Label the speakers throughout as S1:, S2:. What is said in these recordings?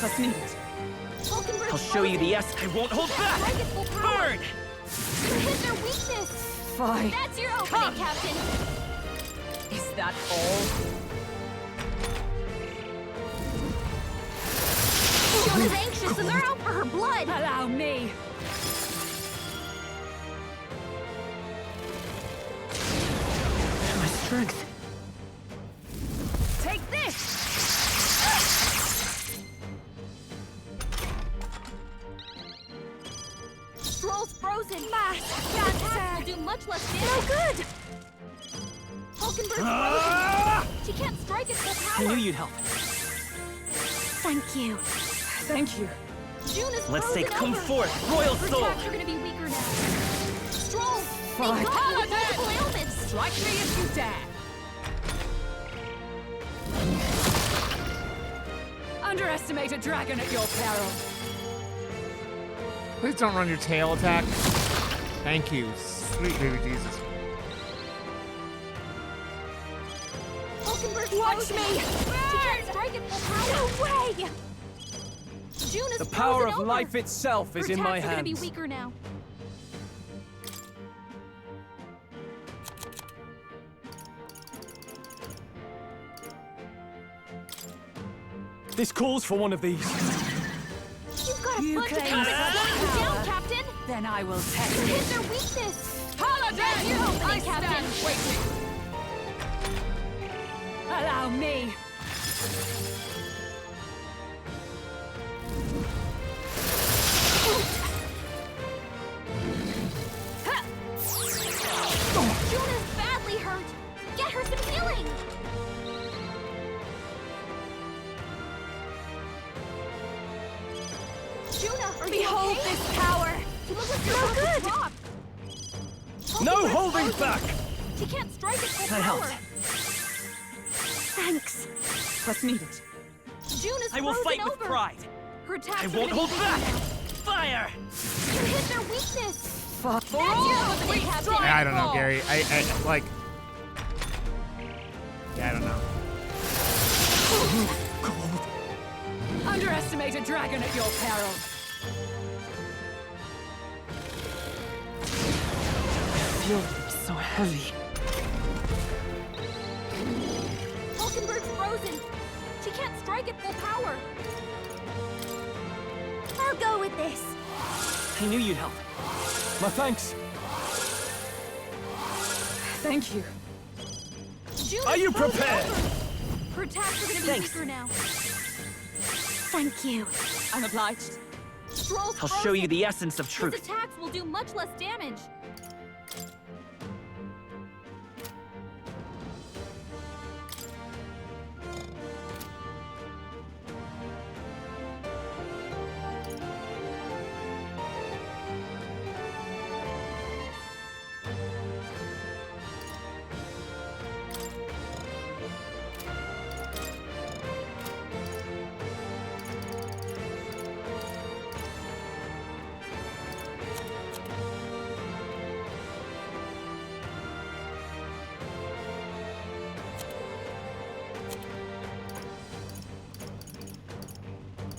S1: What's needed?
S2: I'll show you the S. I won't hold back. Burn!
S3: You hit their weakness.
S1: Fine.
S3: That's your opening, Captain.
S1: Is that all?
S3: Jonah's anxious and they're out for her blood.
S1: Allow me.
S2: My strength.
S1: Take this.
S3: Stroll's frozen.
S1: Mass.
S3: Your attacks will do much less damage.
S1: No good.
S3: Hulkenberg's frozen. She can't strike at full
S2: I
S3: power.
S2: knew you'd help.
S3: Thank you.
S1: Thank you.
S3: June is
S2: Let's say,
S3: frozen
S2: come
S3: over.
S2: forth, royal
S3: Her
S2: soul.
S3: attacks are gonna be weaker now. Stroll.
S1: Fine.
S3: They got you with multiple ailments.
S1: Strike me if you dare. Underestimate a dragon at your peril.
S4: Please don't run your tail attack. Thank you, sweet baby Jesus.
S3: Hulkenberg's
S1: Watch
S3: frozen.
S1: me.
S3: She can't strike at full power.
S1: No way.
S3: June is
S2: The power
S3: frozen
S2: of
S3: over.
S2: life itself
S3: Her
S2: is in my
S3: attacks are gonna be
S2: hands.
S3: weaker now.
S2: This calls for one of these.
S3: You've got a
S1: You
S3: bunch of
S1: claim
S3: ailments
S1: such
S3: slowing you
S1: power.
S3: down, Captain.
S1: Then I will test
S3: You
S1: it.
S3: hit their weakness.
S1: Paladin!
S3: That's your opening,
S1: I
S3: Captain.
S1: stand waiting. Allow me.
S3: June is badly hurt. Get her some healing. Juna, are you
S1: Behold
S3: okay?
S1: this power.
S3: You look like you're about to drop.
S2: No
S3: Hulkenberg's
S2: holding
S3: frozen.
S2: back!
S3: She can't strike at full
S2: That
S3: power.
S2: helped.
S1: Thanks. What's needed?
S3: June is
S2: I will
S3: frozen
S2: fight with
S3: over.
S2: pride.
S3: Her attacks
S2: I
S3: are
S2: won't
S3: gonna
S2: hold
S3: be
S2: back!
S3: weaker now.
S2: Fire!
S3: You hit their weakness.
S1: Fuck.
S3: That's your opening, Captain.
S4: I don't know, Gary. I like. Yeah, I don't know.
S1: Underestimate a dragon at your peril.
S2: I feel so heavy.
S3: Hulkenberg's frozen. She can't strike at full power. I'll go with this.
S2: I knew you'd help. My thanks.
S1: Thank you.
S3: June
S2: Are
S3: is
S2: you
S3: frozen
S2: prepared?
S3: over. Her attacks are gonna be
S2: Thanks.
S3: weaker now. Thank you.
S1: I'm obliged.
S3: Stroll's
S2: I'll show you the essence of
S3: His
S2: truth.
S3: attacks will do much less damage.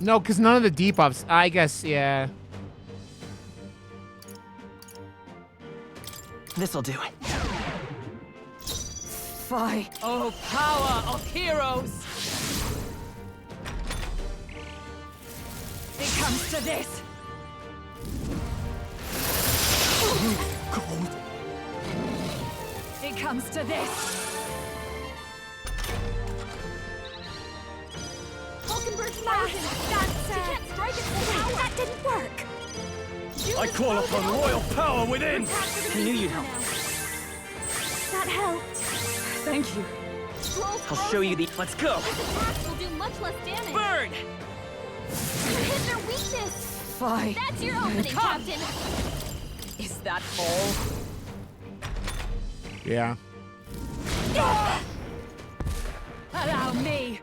S4: No, because none of the debuffs. I guess, yeah.
S2: This'll do.
S1: Fight. Oh, power of heroes. It comes to this.
S2: Cold.
S1: It comes to this.
S3: Hulkenberg's frozen. She can't strike at full power. That didn't work. June
S2: I
S3: is
S2: call
S3: frozen
S2: upon
S3: over.
S2: royal power
S3: Her
S2: within!
S3: attacks are gonna
S2: I
S3: be
S2: knew you'd
S3: weaker
S2: help.
S3: now. That helped.
S1: Thank you.
S3: Stroll's
S2: I'll show
S3: frozen.
S2: you the. Let's go!
S3: His attacks will do much less damage.
S2: Burn!
S3: You hit their weakness.
S1: Fight.
S3: That's your opening,
S1: Come.
S3: Captain.
S1: Is that all?
S4: Yeah.
S1: Allow me.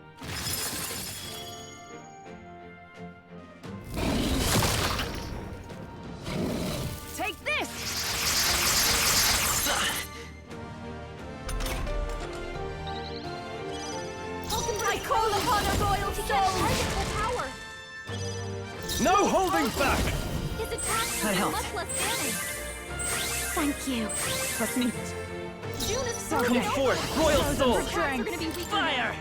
S1: Take this.
S3: I call upon a royal soul. Target full power.
S2: No holding back!
S3: His attacks
S1: That
S3: do
S1: helped.
S3: much less damage. Thank you.
S1: Was nicht.
S3: June is
S1: So
S3: frozen
S1: good.
S3: over.
S2: Forth, royal
S3: Her
S2: soul!
S3: attacks are gonna be weaker
S2: Fire!
S3: now.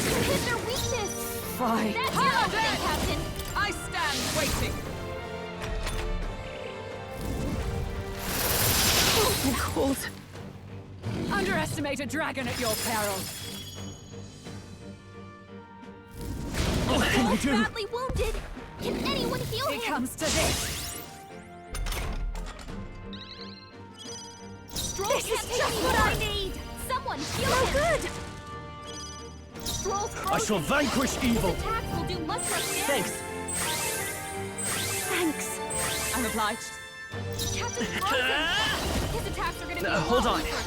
S3: You hit their weakness.
S1: Fine.
S3: That's your opening, Captain.
S1: I stand waiting. Oh, cold. Underestimate a dragon at your peril.
S2: What can I do?
S3: Badly wounded. Can anyone heal
S1: It
S3: him?
S1: comes to this.
S3: Stroll this is just what I need. Someone heal him. Good. Stroll's frozen.
S2: I shall vanquish evil!
S3: His attacks will do much less damage.
S2: Thanks!
S3: Thanks.
S1: I'm obliged.
S3: Captain's frozen. His attacks are gonna be
S2: Hold on.
S3: weaker.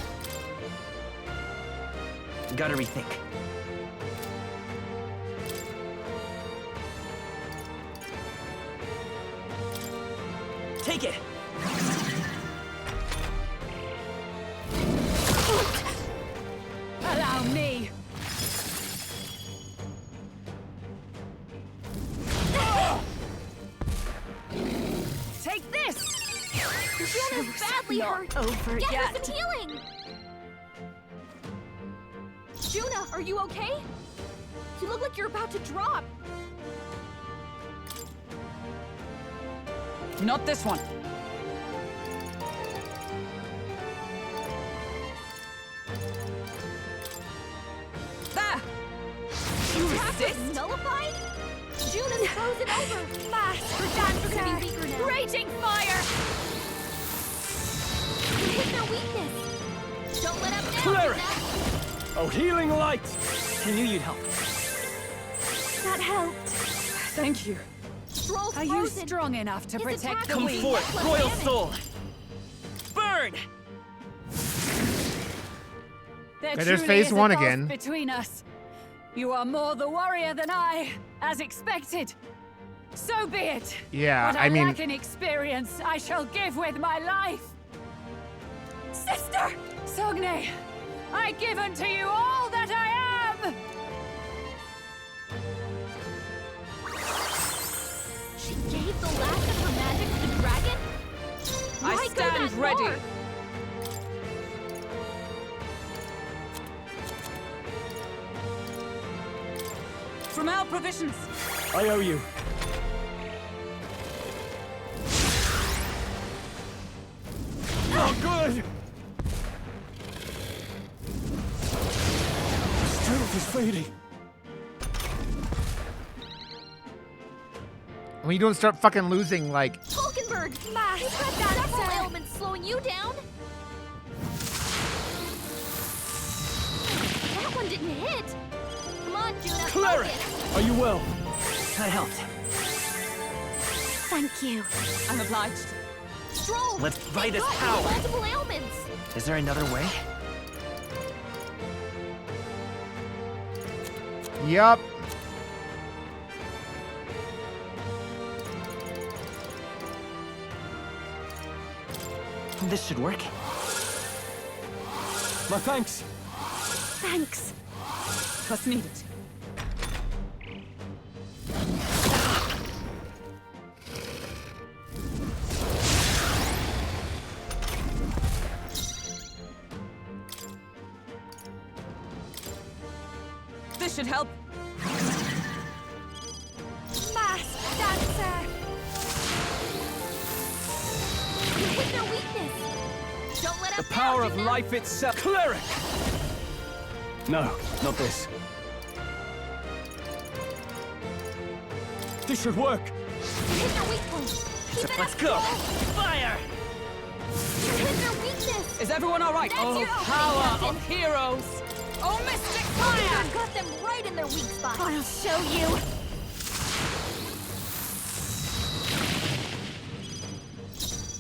S2: Gotta rethink. Take it!
S1: Allow me. Take this.
S3: Juna's badly hurt.
S1: Over
S3: Get
S1: yet.
S3: her some healing. Juna, are you okay? You look like you're about to drop.
S1: Not this one. There. You
S3: Attack
S1: resist?
S3: was nullified? Juna's frozen over. Her attacks are gonna be weaker now.
S1: Raging fire.
S3: You hit their weakness. Don't let up now,
S2: Cleric!
S3: Juna.
S2: Oh, healing light! I knew you'd help.
S3: That helped.
S1: Thank you.
S3: Stroll's
S1: Are you
S3: frozen.
S1: strong enough to
S3: His
S1: protect
S3: attacks
S1: the
S3: will
S2: Come
S3: be
S1: weak?
S2: forth,
S3: less
S2: royal
S3: damage.
S2: soul! Burn!
S1: There
S4: Okay, there's
S1: truly
S4: phase
S1: is a
S4: one
S1: gulf
S4: again.
S1: between us. You are more the warrior than I, as expected. So be it.
S4: Yeah,
S1: What
S4: I mean-
S1: lack in experience, I shall give with my life. Sister! Sogne, I give unto you all that I am!
S3: She gave the last of her magic to the dragon?
S1: I
S3: Why go
S1: stand
S3: that
S1: ready.
S3: far?
S1: From our provisions.
S2: I owe you. Not good! Strength is fading.
S4: When you don't start fucking losing, like,
S3: Hulkenberg! You've got several ailments slowing you down. That one didn't hit. Come on, Juna.
S2: Cleric!
S3: focus.
S2: Are you well? That helped.
S3: Thank you.
S1: I'm obliged.
S3: Stroll!
S2: Let's fight
S3: they
S2: his
S3: got
S2: power.
S3: multiple ailments.
S2: Is there another way?
S4: yup.
S2: This should work. My thanks.
S3: Thanks.
S1: Was needed. This should help.
S3: Masked dancer! You hit their weakness. Don't let
S2: The
S3: up
S2: power
S3: now,
S2: of
S3: Juna.
S2: life itself. Cleric! No, not this. This should work.
S3: You hit their weak point. Keep it
S2: Let's
S3: up,
S2: go.
S3: Stroll.
S2: Fire!
S3: You hit their weakness.
S1: Is everyone all right?
S3: That's
S1: Oh,
S3: your opening,
S1: power
S3: Captain.
S1: of heroes! Oh, mystic fire!
S3: Hulkenberg got them right in their weak spot. I'll show you.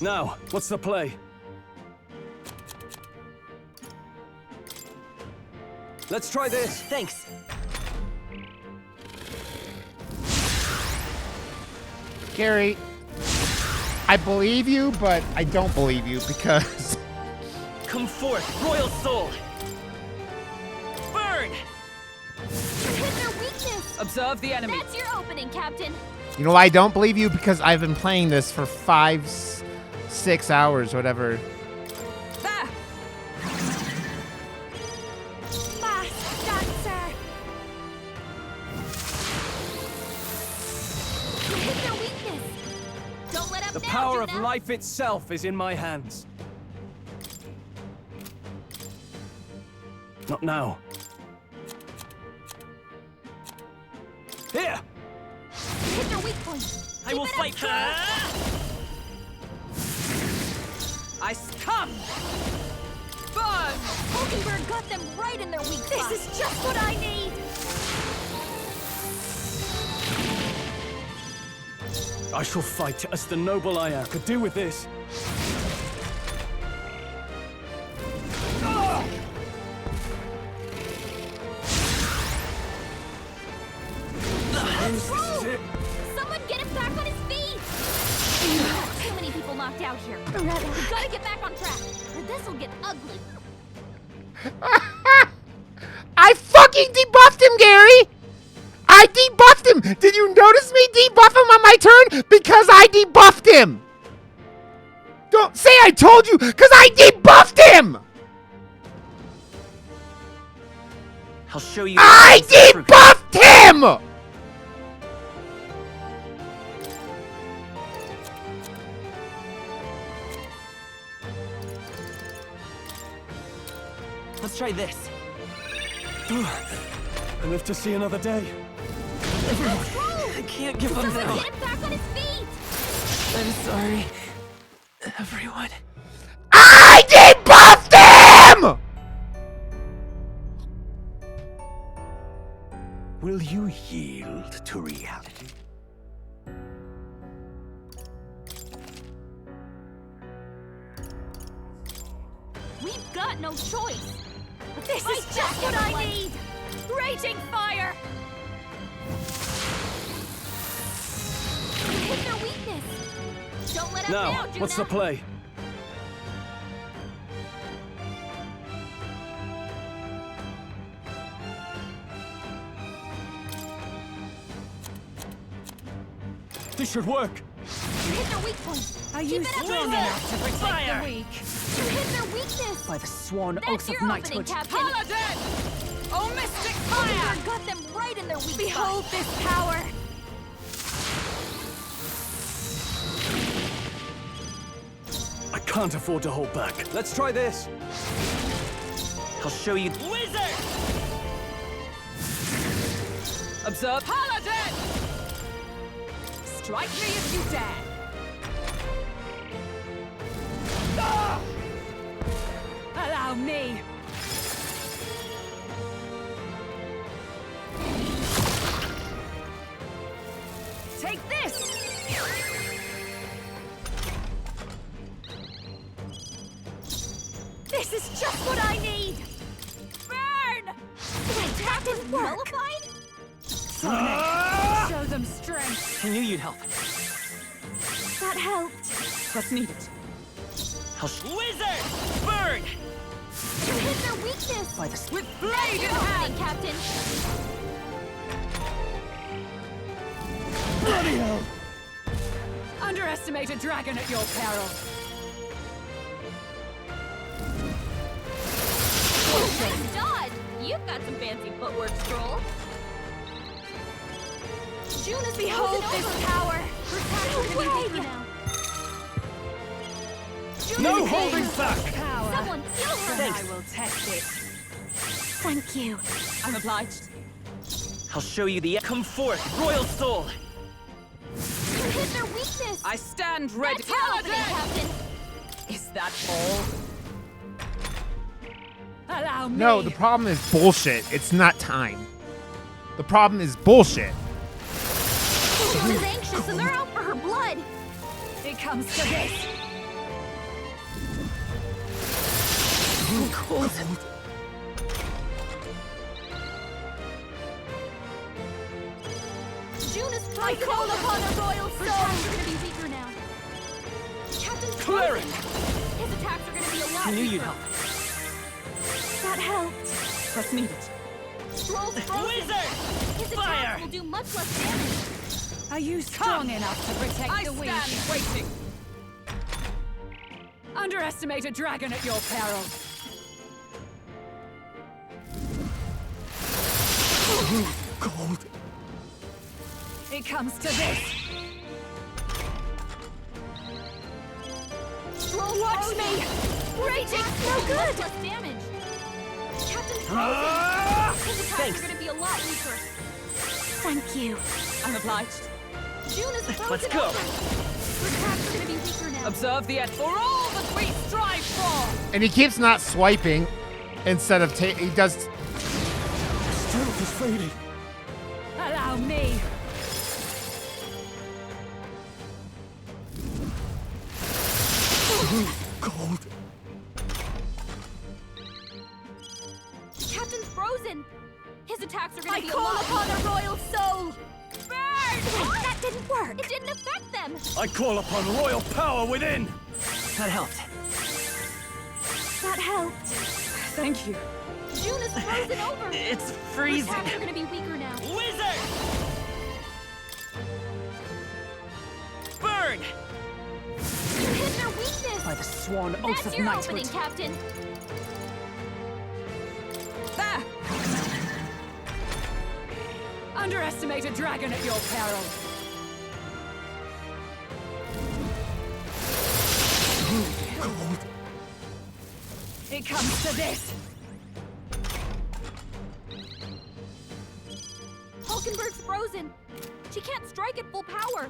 S2: Now, what's the play? Let's try this. Thanks.
S4: Gary, I believe you, but I don't believe you because
S2: Come forth, royal soul. Burn!
S3: You hit their weakness.
S1: Observe the enemy.
S3: That's your opening, Captain.
S4: You know why I don't believe you? Because I've been playing this for 6 hours, whatever.
S1: There!
S3: Fast, Dancer! You hit their weakness! Don't let up
S2: The
S3: now,
S2: power of
S3: Juno.
S2: life itself is in my hands. Not now. Here!
S3: You hit their weak point!
S2: I will fight for
S1: I come! Burn!
S3: Hulkenberg got them right in their weak spot! This is just what I need!
S2: I shall fight as the noble I am could do with this. This is it.
S3: Someone get him back on his feet! Too many people knocked out here. We gotta get back on track, or this'll get ugly.
S4: I fucking debuffed him, Gary! I debuffed him! Did you notice me debuff him on my turn? Because I debuffed him! Don't say I told you, because I debuffed him!
S2: I'll show you.
S4: I debuffed him!
S2: Let's try this. I live to see another day. I can't give up
S3: Someone
S2: now.
S3: get him back on his feet!
S2: I'm sorry, everyone.
S4: I debuffed him!
S2: Will you yield to reality?
S3: We've got no choice!
S1: This is just what I need! Raging fire!
S3: You hit their weakness! Don't let up now,
S2: Now,
S3: Juno!
S2: what's the play? This should work.
S3: You hit their weak point!
S1: Are
S3: Keep
S1: you
S3: it up,
S1: strong
S3: Juno.
S1: enough to protect
S2: Fire!
S1: the weak?
S3: You hit their weakness!
S1: By the sworn
S3: That's
S1: oath of
S3: your opening,
S1: knighthood.
S3: Captain!
S1: Paladin! Oh, mystic fire!
S3: Hulkenberg got them right in their weak
S1: Behold
S3: spot!
S1: this power!
S2: I can't afford to hold back. Let's try this. I'll show you. Wizard!
S1: Observe Paladin! Strike me if you dare! Ah! Allow me! Take this! This is just what I need! Burn!
S3: Wait, that didn't work! Nullified?
S1: Show them strength!
S2: I knew you'd help.
S3: That helped!
S1: What's needed?
S2: Wizard! Burn!
S3: You hit their weakness!
S1: By the with
S3: That's
S1: blade in
S3: your opening,
S1: hand!
S3: Captain!
S2: Bloody hell!
S1: Underestimate a dragon at your peril!
S3: Nice dodge! You've got some fancy footwork, Stroll. Juno's
S1: Behold
S3: frozen
S1: this
S3: over.
S1: power!
S3: Her attacks are gonna be weaker now.
S2: No
S3: Juno's
S2: holding
S3: frozen.
S2: back!
S1: Power!
S3: Someone heal her!
S1: Then I will test it.
S3: Thank you.
S1: I'm obliged.
S2: I'll show you the. Come forth, royal soul!
S3: You hit their weakness!
S1: I stand ready.
S3: That's your opening, Captain!
S1: Is that all? Allow me.
S4: No, the problem is bullshit. It's not time. The problem is bullshit.
S3: Juno's anxious and they're out for her blood!
S1: It comes to this.
S2: Cold.
S3: Juno's
S1: I
S3: frozen
S1: call
S3: over.
S1: upon a royal
S3: Her
S1: soul.
S3: attacks are gonna be weaker now. Captain's
S2: Cleric!
S3: frozen. His attacks are gonna be a lot
S2: I knew you'd
S3: weaker.
S2: help.
S3: That helped.
S1: What's needed?
S3: Stroll's frozen.
S2: Wizard!
S3: His
S2: Fire!
S3: attacks will do much less damage.
S1: Are you strong enough to protect the weak? I stand waiting. Underestimate a dragon at your peril.
S2: Cold.
S1: It comes to this. Watch me! Raging so good!
S3: Less damage. Captain
S2: Ah!
S3: His attacks are gonna be a lot weaker.
S1: Thank you. I'm obliged.
S3: June is frozen
S2: Let's go.
S3: over. Her attacks are gonna be weaker now.
S1: Observe the end for all that we strive for!
S4: And he keeps not swiping instead of he does.
S2: Strength is fading.
S1: Allow me.
S2: Cold.
S3: Captain's frozen. His attacks are gonna
S1: I
S3: be
S1: call
S3: a lot
S1: upon
S3: weaker.
S1: a royal soul!
S3: Burn! That didn't work. It didn't affect them.
S2: I call upon royal power within. That helped.
S3: That helped.
S1: Thank you.
S3: June is frozen over.
S2: It's
S3: Her
S2: freezing.
S3: attacks are gonna be weaker now.
S2: Wizard! Burn!
S3: You hit their weakness.
S2: By the sworn oaths
S3: That's
S2: of
S3: your
S2: knighthood.
S3: opening, Captain.
S1: There! Underestimate a dragon at your peril.
S2: Cold.
S1: It comes to this.
S3: Hulkenberg's frozen. She can't strike at full power.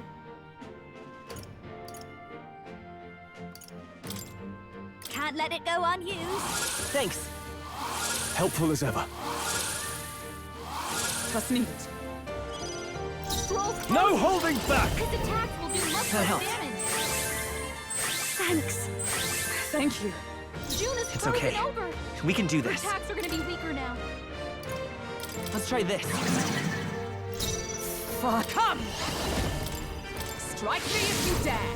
S3: Can't let it go unused.
S2: Thanks. Helpful as ever.
S1: Trust me.
S3: Stroll's
S2: No
S3: frozen.
S2: holding back!
S3: His attacks will do much
S2: That
S3: less
S2: helped.
S3: damage.
S1: Thanks. Thank you.
S3: June is
S2: It's
S3: frozen
S2: okay.
S3: over.
S2: We can do
S3: Her
S2: this.
S3: attacks are gonna be weaker now.
S2: Let's try this.
S1: Come! Strike me if you dare!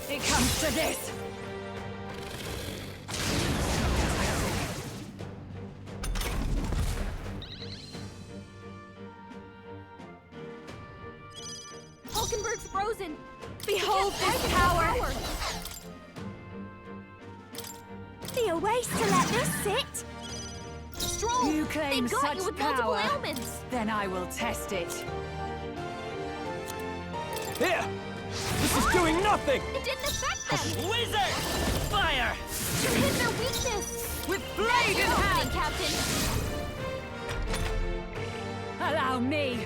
S1: It comes to this!
S3: Hulkenberg's frozen.
S1: Behold
S3: She can't
S1: this
S3: strike at full
S1: power!
S3: Be a waste to let this sit. Stroll,
S1: You claim
S3: they've got
S1: such
S3: you with multiple
S1: power.
S3: ailments.
S1: Then I will test it.
S2: Here! This is doing nothing!
S3: It didn't affect them.
S2: Wizard! Fire!
S3: You hit their weakness.
S1: With blade in
S3: Your opening,
S1: hand!
S3: Captain.
S1: Allow me!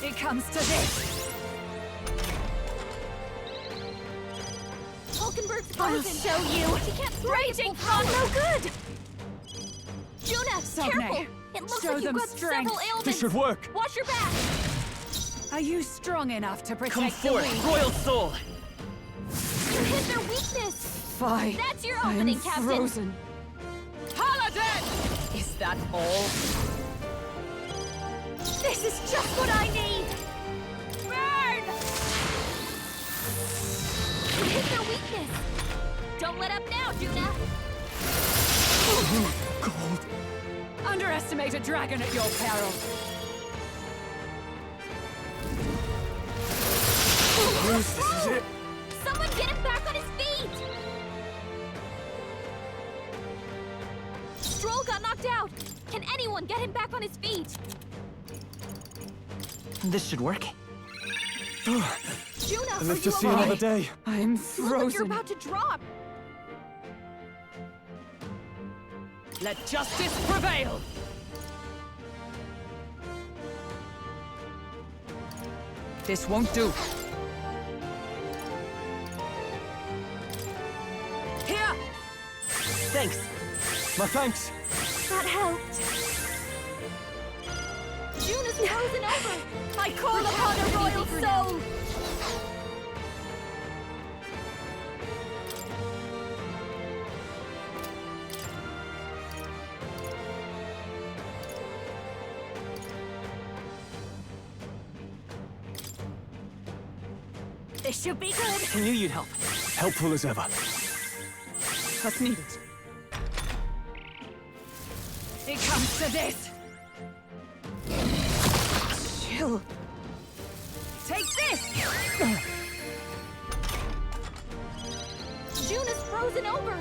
S1: It comes to this!
S3: Hulkenberg's
S1: I'll
S3: frozen.
S1: show you!
S3: She can't strike at
S1: Raging
S3: full power.
S1: no good!
S3: Juna,
S1: Sogne,
S3: careful. It looks
S1: show
S3: like you've
S1: them
S3: got
S1: strength.
S3: several ailments.
S2: This should work!
S3: Watch your back.
S1: Are you strong enough to protect
S2: Come
S1: the
S2: forth,
S1: weak?
S2: royal soul!
S3: You hit their weakness.
S1: Fine.
S3: That's your
S1: I am
S3: opening, Captain.
S1: frozen. Paladin! Is that all? This is just what I need! Burn!
S3: You hit their weakness. Don't let up now, Juna.
S2: Cold.
S1: Underestimate a dragon at your peril.
S2: Bruce, this is it.
S3: Someone get him back on his feet. Stroll got knocked out. Can anyone get him back on his feet?
S2: This should work.
S3: Juna,
S2: I
S3: are
S2: live
S3: you
S2: to see
S3: okay?
S2: another day.
S1: I'm
S3: You look like you're
S1: frozen.
S3: about to drop.
S1: Let justice prevail! This won't do. Here!
S2: Thanks. My thanks.
S3: That helped. June is frozen over.
S1: I call upon a royal soul! This should be good.
S2: I knew you'd help. Helpful as ever.
S1: What's needed? It comes to this. Chill. Take this!
S3: June is frozen over.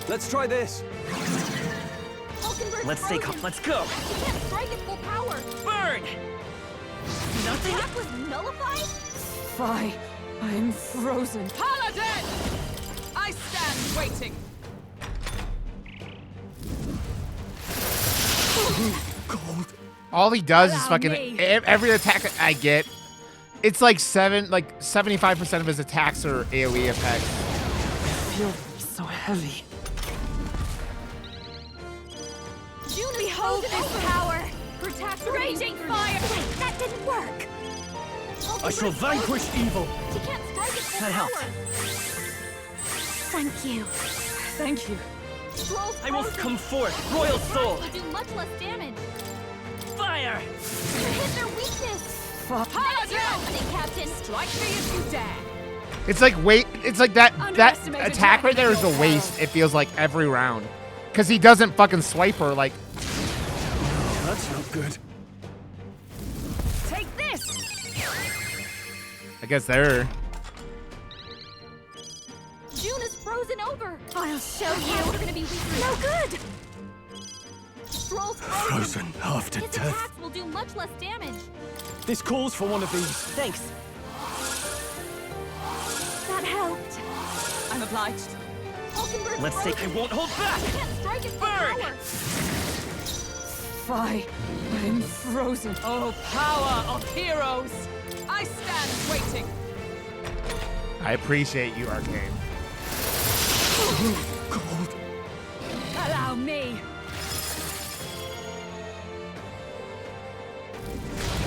S2: Let's try this.
S3: Hulkenberg's
S2: Let's stay calm.
S3: frozen.
S2: Let's go.
S3: He can't strike at full power.
S2: Burn! Nothing.
S3: Attack was nullified?
S1: Fie. I'm frozen. Paladin! I stand waiting.
S2: Cold.
S4: All he does is
S1: Allow
S4: fucking
S1: me.
S4: every attack I get. It's like 75% of his attacks are AoE effects.
S2: I feel so heavy.
S3: June is
S1: Behold
S3: frozen
S1: this
S3: over.
S1: power!
S3: Her attacks are getting
S1: Raging
S3: weaker.
S1: fire! Wait, that didn't work!
S2: I shall
S3: Hulkenberg's
S2: vanquish
S3: frozen.
S2: evil.
S3: She can't strike at full
S2: That helped.
S3: power.
S1: Thank you. Thank you.
S3: Stroll's
S2: I will
S3: frozen.
S2: come forth, royal
S3: Attacks
S2: soul.
S3: will do much less damage.
S2: Fire!
S3: You hit their weakness. That's your
S1: Paladin!
S3: opening, Captain.
S1: Strike me if you dare.
S4: It's like it's like that
S1: Underestimated
S4: attack right there is a
S1: dragon
S4: waste.
S1: control.
S4: It feels like every round, because he doesn't fucking swipe her like.
S2: That's not good.
S1: Take this!
S4: I guess there.
S3: June is frozen over.
S1: I'll show
S3: Attacks
S1: you.
S3: are gonna be weaker.
S1: No good!
S3: Stroll's frozen.
S2: Frozen after
S3: His
S2: death.
S3: attacks will do much less damage.
S2: This calls for one of these. Thanks.
S1: That helped. I'm obliged.
S3: Hulkenberg's
S2: Let's take. I
S3: frozen.
S2: won't hold back.
S3: She can't strike at full
S2: Burn!
S3: power.
S1: Fie. I'm frozen. Oh, power of heroes! I stand waiting.
S4: I appreciate you, Arcane.
S2: Cold.
S1: Allow me.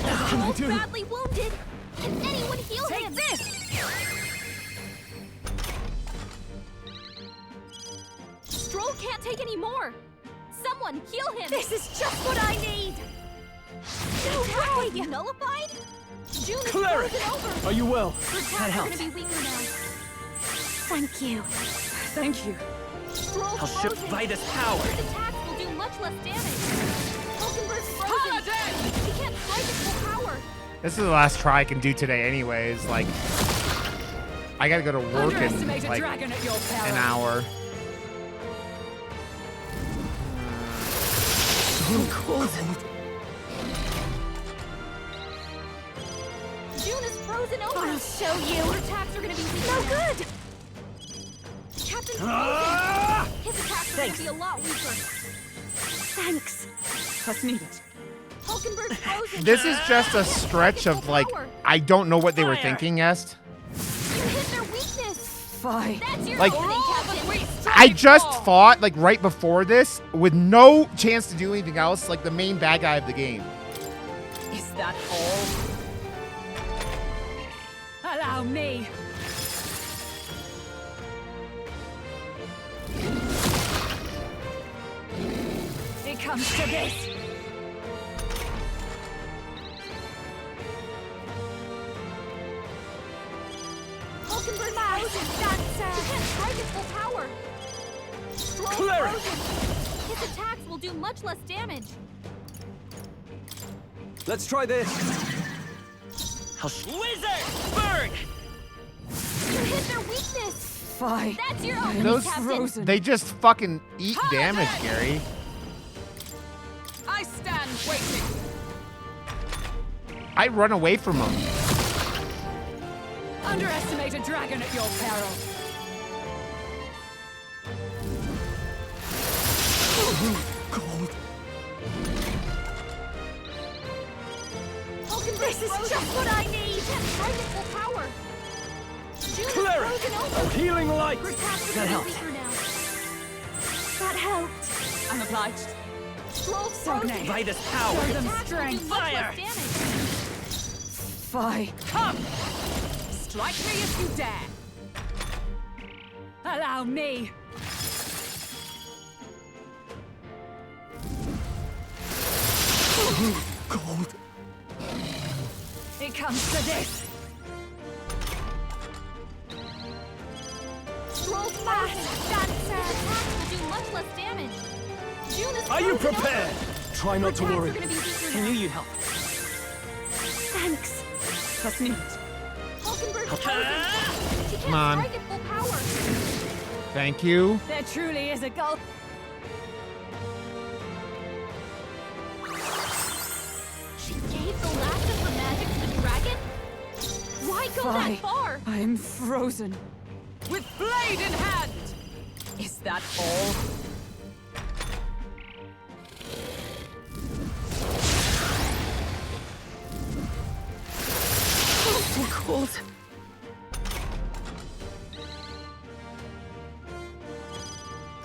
S2: What can I
S3: Stroll's
S2: do?
S3: badly wounded. Can anyone heal
S1: Take
S3: him?
S1: this!
S3: Stroll can't take any more. Someone heal him.
S1: This is just what I need!
S3: No way! Nullified? June is
S2: Cleric!
S3: frozen over.
S2: Are you well?
S3: Her attacks
S2: That
S3: are
S2: helps.
S3: gonna be weaker now.
S1: Thank you. Thank you.
S3: Stroll's
S2: I'll shift
S3: frozen.
S2: by this power.
S3: His attacks will do much less damage. Hulkenberg's frozen.
S1: Paladin!
S3: He can't strike at full power.
S4: This is the last try I can do today, anyways. Like, I gotta go to work in
S1: Underestimate a
S4: like
S1: dragon at your peril.
S4: an hour.
S2: Cold.
S3: June is frozen over.
S1: I'll show you.
S3: Her attacks are gonna be weaker.
S1: No
S3: now.
S1: good!
S3: Captain's
S2: Ah!
S3: frozen. His attacks are
S2: Thanks.
S3: gonna be a lot weaker.
S1: Thanks. What's needed?
S3: Hulkenberg's frozen.
S4: This is just a stretch of like I don't know what they were
S2: Fire!
S4: thinking. Yes,
S3: You hit their weakness.
S1: Fie.
S3: That's your
S4: Like-
S3: opening,
S1: All
S3: Captain.
S1: that we
S4: I
S1: strive
S4: just
S1: for.
S4: fought like right before this with no chance to do anything else. Like the main bad guy of the game.
S1: Is that all? Allow me. It comes to this.
S3: Hulkenberg's frozen. She can't strike at full power. Stroll's
S2: Cleric!
S3: frozen. His attacks will do much less damage.
S2: Let's try this. Wizard! Burn!
S3: You hit their weakness.
S1: Fie.
S3: That's your opening,
S4: Those
S3: Captain.
S1: frozen.
S4: They just fucking eat damage, Gary.
S1: I stand waiting.
S4: I run away from them.
S1: Underestimate a dragon at your peril.
S2: Cold.
S3: Hulkenberg's
S1: This is
S3: frozen.
S1: just what I need.
S3: She can't strike at full power. June is
S2: Cleric!
S3: frozen
S2: Oh,
S3: over.
S2: healing light!
S3: Her attacks are
S2: That
S3: getting
S2: helped.
S3: weaker now.
S1: That helped. I'm obliged.
S3: Stroll's
S1: Sogne.
S3: frozen.
S2: By this
S1: Show
S2: power!
S1: them
S3: Attacks will do
S1: strength.
S3: much
S2: Fire!
S3: less damage.
S1: Fie. Come. Strike me if you dare. Allow me.
S2: Cold.
S1: It comes to this.
S3: Stroll fast, dancer. Attack will do much less damage. June is
S2: Are you
S3: frozen
S2: prepared?
S3: over.
S2: Try not to
S3: Her attacks
S2: worry.
S3: are gonna be weaker
S5: I
S3: now.
S5: knew you'd help.
S1: Thanks. Das nicht.
S3: Hulkenberg's frozen. She
S4: Come on.
S3: can't strike at full power.
S4: Thank you.
S1: There truly is a gulf.
S3: She gave the last of her magic to the dragon? Why go
S1: Fine.
S3: that far?
S1: I'm frozen. With blade in hand. Is that all? So cold.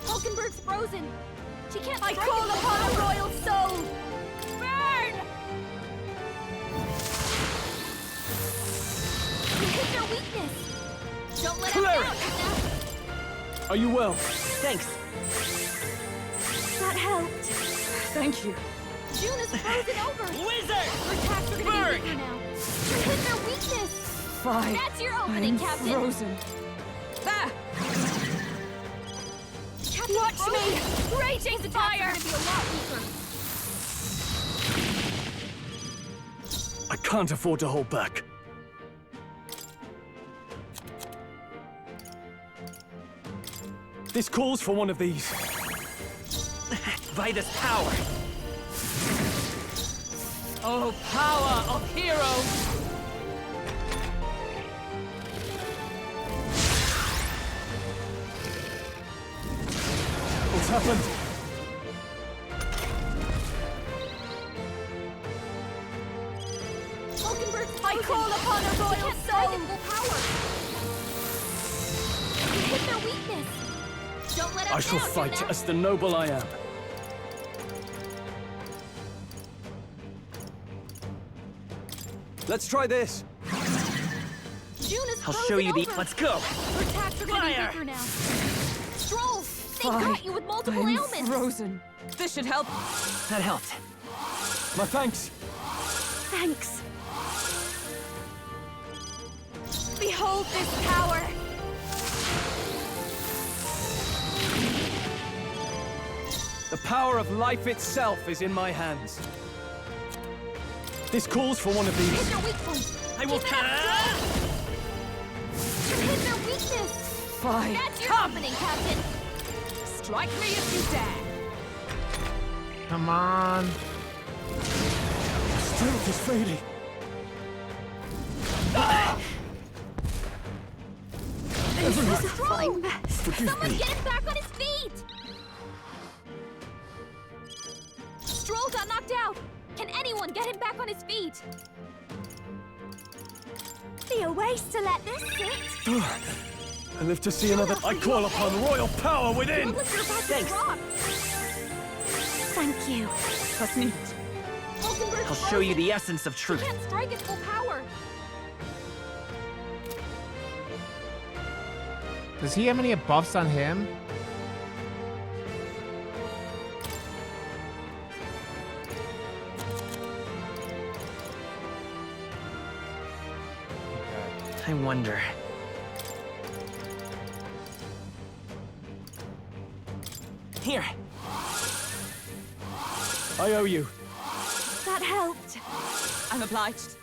S3: Hulkenberg's frozen. She can't
S1: I
S3: strike
S1: call
S3: at full
S1: upon a
S3: power.
S1: royal soul. Burn!
S3: You hit their weakness. Don't let
S2: Cleric!
S3: him down,
S2: Are you well?
S5: Thanks.
S1: That helped. Thank you.
S3: June is frozen over.
S5: Wizard!
S3: Her attacks are gonna
S5: Burn!
S3: be weaker now. You hit their weakness.
S1: Fine.
S3: That's your opening,
S1: I'm
S3: Captain.
S1: frozen. Ah!
S3: Captain
S1: Watch
S3: frozen.
S1: me! Raging
S3: His attacks
S1: fire!
S3: are gonna be a lot weaker.
S2: I can't afford to hold back. This calls for one of these.
S5: Vitus power. Oh, power of heroes!
S2: What's happened?
S3: Hulkenberg's
S1: I
S3: frozen.
S1: call upon a
S3: She
S1: royal
S3: can't strike
S1: soul.
S3: at full power. You hit their weakness. Don't let him
S2: I shall
S3: down,
S2: fight
S3: Juna.
S2: as the noble I am. Let's try this.
S3: June is
S5: I'll
S3: frozen
S5: show you the.
S3: over.
S5: Let's go!
S3: Her attacks are gonna
S5: Fire!
S3: be weaker now. Stroll! They
S1: Fine.
S3: got you with multiple
S1: I'm
S3: ailments.
S1: frozen. This should help.
S5: That helped.
S2: My thanks.
S1: Thanks. Behold this power.
S2: The power of life itself is in my hands. This calls for one of
S3: Hit
S2: these.
S3: their weak point.
S5: I will.
S3: Keep it up, Stroll. You hit their weakness.
S1: Fine.
S3: That's your opening, Captain.
S1: Strike me if you dare.
S4: Come on.
S2: Strength is fading.
S3: Stroll!
S2: Forgive
S3: Someone
S2: me.
S3: get him back on his feet! Stroll got knocked out. Can anyone get him back on his feet?
S1: Be a waste to let this sit.
S2: I live to see another. I call upon royal power within.
S3: Look like you're about to
S5: Thanks.
S3: drop.
S1: Thank you. Das nicht.
S3: Hulkenberg's
S5: I'll show you
S3: frozen.
S5: the essence of
S3: He
S5: truth.
S3: can't strike at full power.
S4: Does he have any buffs on him?
S5: I wonder. Here.
S2: I owe you.
S1: That helped. I'm obliged.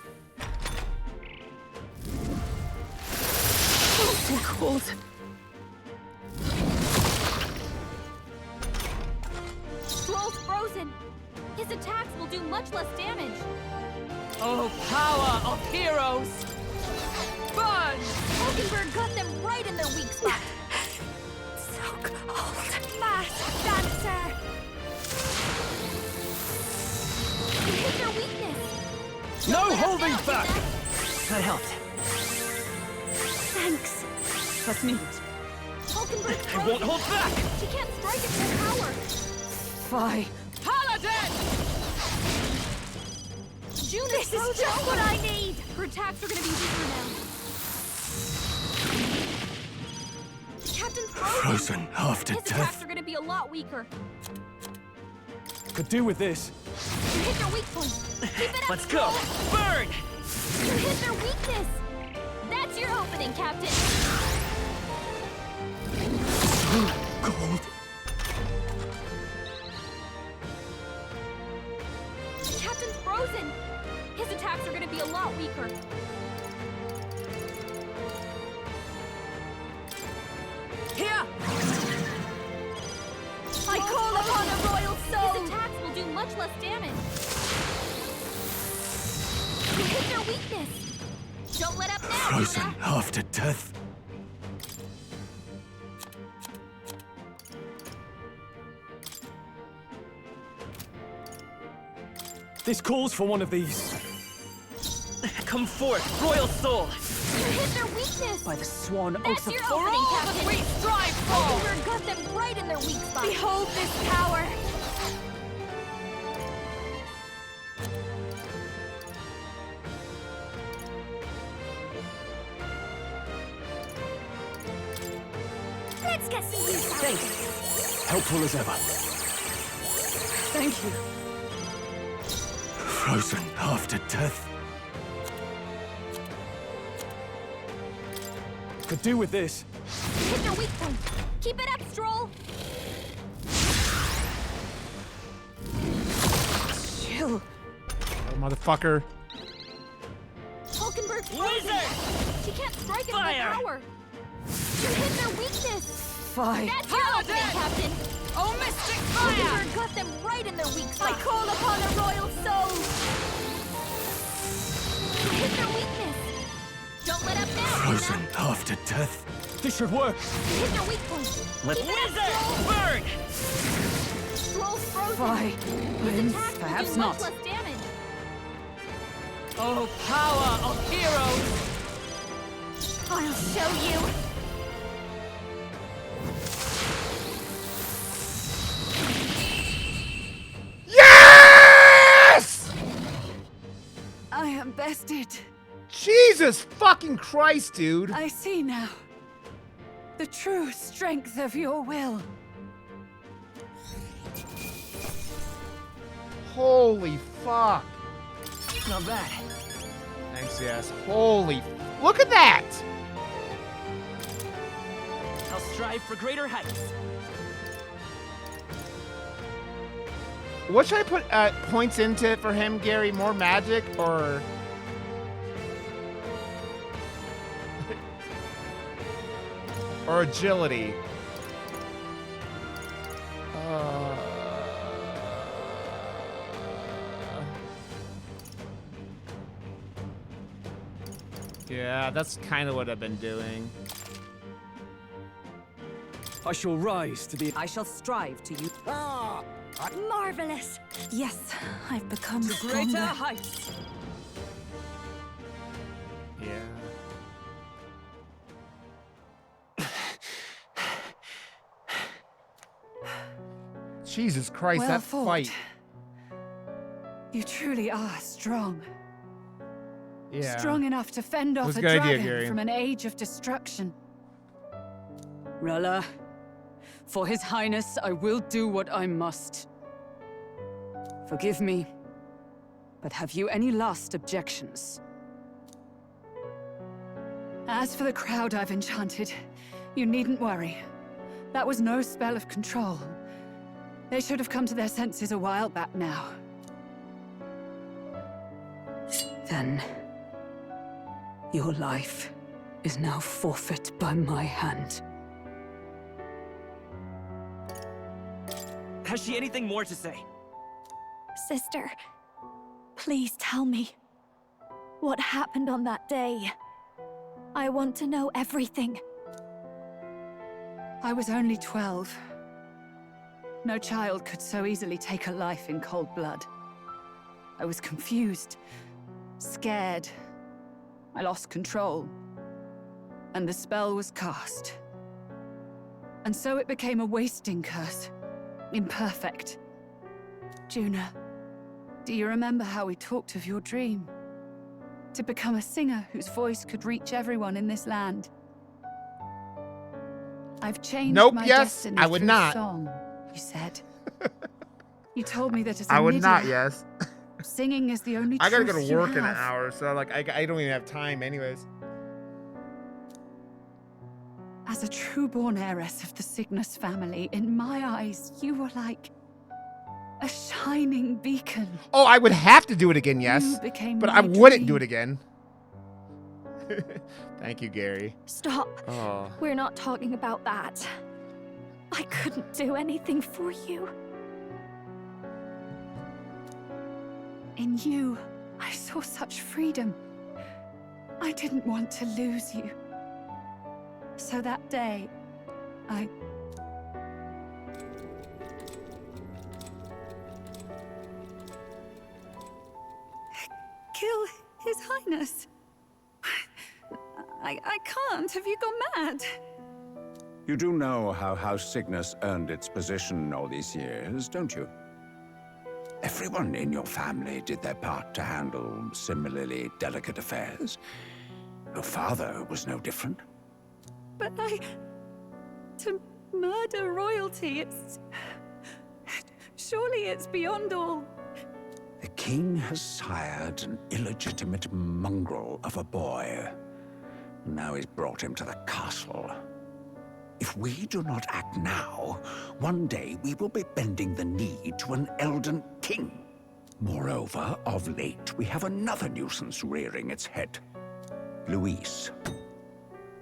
S1: Oh, so cold.
S3: Stroll's frozen. His attacks will do much less damage.
S5: Oh, power of heroes!
S1: Burn!
S3: Hulkenberg got them right in their weak spot.
S1: So cold. Mass dancer.
S3: You hit their weakness.
S2: No
S3: Don't let him
S2: holding
S3: down,
S2: back.
S3: Juna.
S5: That helped.
S1: Thanks. Das nicht.
S3: Hulkenberg's
S5: I won't
S3: frozen.
S5: hold back!
S3: She can't strike at full power.
S1: Fine. Paladin!
S3: June
S1: This is
S3: frozen
S1: just
S3: over.
S1: what I need.
S3: Her attacks are gonna be weaker now. Captain's
S2: Frozen half to
S3: His attacks
S2: death.
S3: are gonna be a lot weaker.
S2: Could do with this.
S3: You hit their weak point. Keep it up,
S5: Let's go!
S3: Stroll.
S5: Burn!
S3: You hit their weakness. That's your opening, Captain.
S2: Gold.
S3: Captain's frozen. His attacks are gonna be a lot weaker.
S5: Here!
S1: I call upon a royal soul!
S3: His attacks will do much less damage. You hit their weakness. Don't let up now,
S2: Frozen
S3: Luna.
S2: half to death. This calls for one of these.
S5: Come forth, Royal Soul!
S3: You hit their weakness.
S1: By the sworn
S3: That's
S1: oath of
S3: your
S1: for
S3: opening,
S1: all
S3: Captain.
S1: that we strive for!
S3: We've got them right in their weak spot.
S1: Behold this power!
S3: Let's get some use out of it.
S5: Thanks.
S2: Helpful as ever.
S1: Thank you.
S2: Frozen half to death. Could do with this.
S3: You hit their weak point. Keep it up, Stroll.
S1: Chill.
S4: Oh, motherfucker.
S3: Hulkenberg's
S5: Laser!
S3: frozen. She can't strike at full
S5: Fire!
S3: power. You hit their weakness.
S1: Fire.
S3: That's your opening, Captain.
S1: Oh, mystic fire!
S3: Hulkenberg got them right in their weak
S1: I
S3: spot.
S1: call upon a royal soul!
S3: You hit their weakness. Don't let up now,
S2: Frozen
S3: Luna.
S2: half to death. This should work.
S3: You hit their weak point.
S5: Let's
S3: Keep it up,
S5: Laser!
S3: Stroll.
S5: Burn!
S3: Stroll's frozen.
S1: Fine.
S3: His attacks will
S1: Perhaps
S3: do
S1: not.
S3: much less damage.
S5: Oh, power of heroes!
S3: I'll show you.
S4: Yes!
S1: I am bested.
S4: Jesus fucking Christ, dude.
S1: I see now. The true strength of your will.
S4: Holy fuck.
S5: Not bad.
S4: Thanks, yes. Holy. Look at that!
S5: I'll strive for greater heights.
S4: What should I put points into for him, Gary? More magic or... or agility? Yeah, that's kind of what I've been doing.
S2: I shall rise to the...
S1: I shall strive to you.
S3: Marvelous.
S1: Yes, I've become
S5: To greater
S1: stronger.
S5: heights.
S4: Yeah. Jesus Christ,
S1: Well
S4: that
S1: fought.
S4: fight.
S1: You truly are strong.
S4: Yeah.
S1: Strong enough to fend off
S4: That's
S1: a
S4: a good idea,
S1: dragon
S4: Gary.
S1: from an age of destruction. Rella, for His Highness, I will do what I must. Forgive me, but have you any last objections? As for the crowd I've enchanted, you needn't worry. That was no spell of control. They should have come to their senses a while back now. Then, your life is now forfeit by my hand.
S5: Has she anything more to say?
S3: Sister, please tell me. What happened on that day? I want to know everything.
S1: I was only 12. No child could so easily take a life in cold blood. I was confused, scared. I lost control. And the spell was cast. And so it became a wasting curse. Imperfect. Juna, do you remember how we talked of your dream? To become a singer whose voice could reach everyone in this land. I've changed
S4: Nope,
S1: my
S4: yes,
S1: destiny
S4: I would
S1: through
S4: not.
S1: song, you said. You told me that as a
S4: I would not,
S1: Nidia,
S4: yes.
S1: singing is the only
S4: I gotta go
S1: trust
S4: to
S1: you
S4: work in an
S1: have.
S4: hour, so like I don't even have time anyways.
S1: As a true-born heiress of the Cygnus family, in my eyes, you were like a shining beacon.
S4: Oh, I would have to do it again,
S1: You
S4: yes.
S1: became
S4: But
S1: my
S4: I wouldn't do
S1: dream.
S4: it again. Thank you, Gary.
S3: Stop.
S4: Oh.
S3: We're not talking about that. I couldn't do anything for you.
S1: In you, I saw such freedom. I didn't want to lose you. So that day, I... kill His Highness. I can't. Have you gone mad?
S6: You do know how House Cygnus earned its position all these years, don't you? Everyone in your family did their part to handle similarly delicate affairs. Your father was no different.
S1: But to murder royalty, surely it's beyond all.
S6: The king has sired an illegitimate mongrel of a boy. Now he's brought him to the castle. If we do not act now, one day we will be bending the knee to an Elden king. Moreover, of late, we have another nuisance rearing its head. Luis.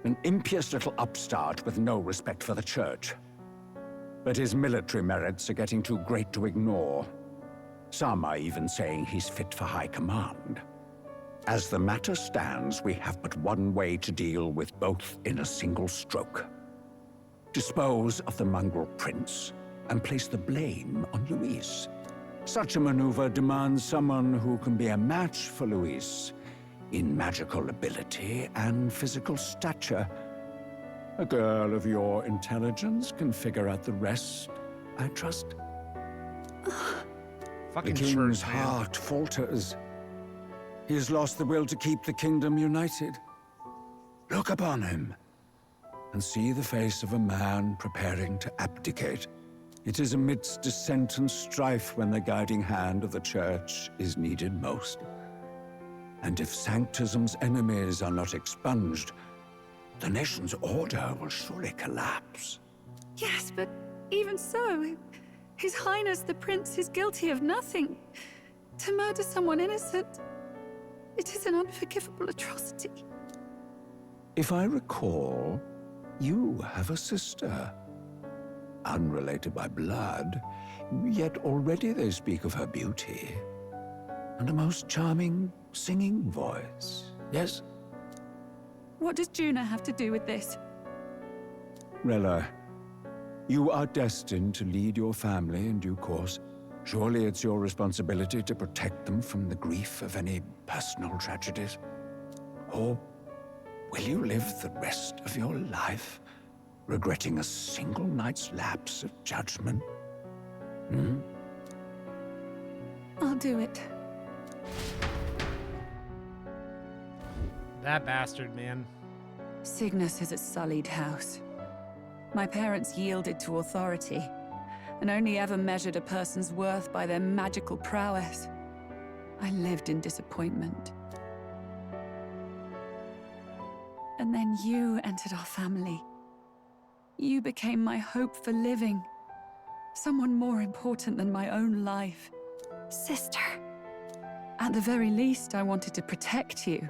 S6: An impious little upstart with no respect for the church. But his military merits are getting too great to ignore. Some are even saying he's fit for high command. As the matter stands, we have but one way to deal with both in a single stroke. Dispose of the mongrel prince and place the blame on Luis. Such a maneuver demands someone who can be a match for Luis in magical ability and physical stature. A girl of your intelligence can figure out the rest, I trust. The
S4: Fucking
S6: king's
S4: church, man.
S6: heart falters. He has lost the will to keep the kingdom united. Look upon him, and see the face of a man preparing to abdicate. It is amidst dissent and strife when the guiding hand of the church is needed most. And if Sanctism's enemies are not expunged, the nation's order will surely collapse.
S1: Yes, but even so, His Highness the Prince is guilty of nothing. To murder someone innocent, it is an unforgivable atrocity.
S6: If I recall, you have a sister. Unrelated by blood, yet already they speak of her beauty. And a most charming singing voice, yes?
S1: What does Juna have to do with this?
S6: Rella, you are destined to lead your family in due course. Surely it's your responsibility to protect them from the grief of any personal tragedies. Or will you live the rest of your life regretting a single night's lapse of judgment? Hmm?
S1: I'll do it.
S4: That bastard, man.
S1: Cygnus is a sullied house. My parents yielded to authority, and only ever measured a person's worth by their magical prowess. I lived in disappointment. And then you entered our family. You became my hope for living. Someone more important than my own life.
S3: Sister.
S1: At the very least, I wanted to protect you.